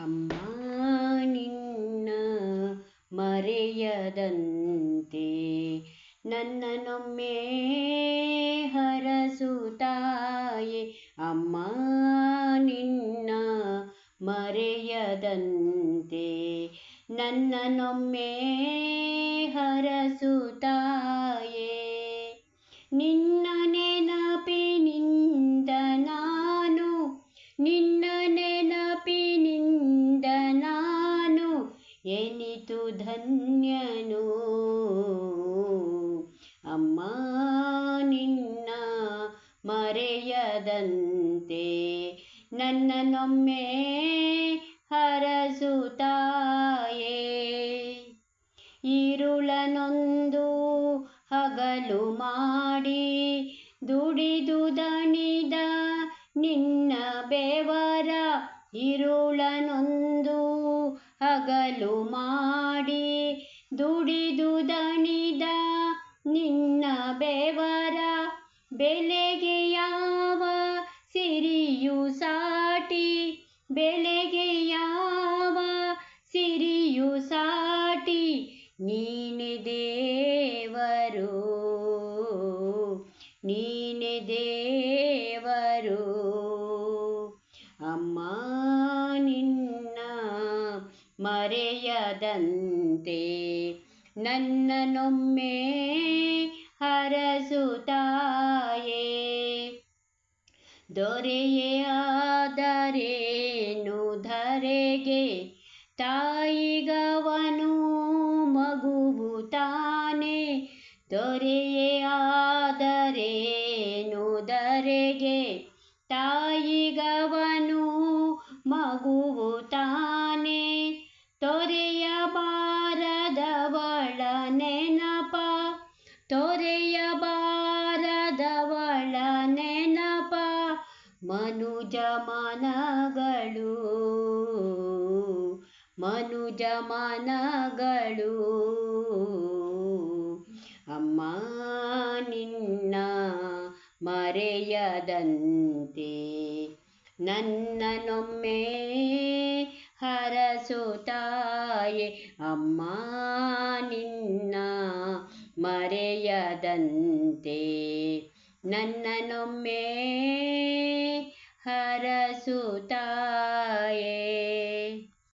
ಅಮ್ಮ ನಿನ್ನ ಮರೆಯದಂತೆ ನನ್ನನೊಮ್ಮೆ ಹರಸುತ್ತಾಯೆ. ಅಮ್ಮ ನಿನ್ನ ಮರೆಯದಂತೆ ನನ್ನನೊಮ್ಮೆ ಹರಸುತ್ತಾಯೆ. ನಿನ್ನ ನೆನಪಿನಿಂದ ನಾನು ನಿನ್ನ ನೆನಪಿನಿಂದ ನಾನು ಎನಿತು ಧನ್ಯನು. ಅಮ್ಮ ನಿನ್ನ ಮರೆಯದಂತೆ ನನ್ನನೊಮ್ಮೆ ಹರಸುತ್ತಾಯೆ. ഇരുളനೊಂದು ಹಗಲು ಮಾಡಿ ದುಡಿದು ದಣಿದ ನಿನ್ನ ಬೆವರ. ഇരുളನೊಂದು ಹಗಲು ಮಾಡಿ ದುಡಿದು ದಣಿದ ನಿನ್ನ ಬೆವರ. ಬೆಲೆಗೆ ಯಾವ ಸಿರಿಯು ಸಾಟಿ, ಬೆಲೆಗೆ ಯಾವ ಸಿರಿಯು ಸಾಟಿ, ನೀನೆ ದೇವರು ನೀನೆ ದೇವರು. ಅಮ್ಮ ನಿನ್ನ ಮರೆಯದಂತೆ ನನ್ನನೊಮ್ಮೆ ಹರಸುತ್ತಾಯೆ. ದೊರೆಯೇ ಆದರೇನು ಧರೆಗೆ, ತಾಯಿಗವನು ಮಗುವು ತಾನೆ. ದೊರೆಯೇ ಆದರೇನು ಧರೆಗೆ, ತಾಯಿಗವನು ಮಗುವು ತಾನೆ. ತೊರೆಯಬಾರದವಳ ನೆನಪ, ತೊರೆಯಬಾರದವಳ ನೆನಪ. ಮನುಜ ಮನಗಳು ಮನುಜ ಮನಗಳು. ಅಮ್ಮ ನಿನ್ನ ಮರೆಯದಂತೆ ನನ್ನನೊಮ್ಮೆ ಹರಸುತ್ತಾಯೆ. ಅಮ್ಮ ನಿನ್ನ ಮರೆಯದಂತೆ ನನ್ನನೊಮ್ಮೆ ಹರಸುತ್ತಾಯೆ.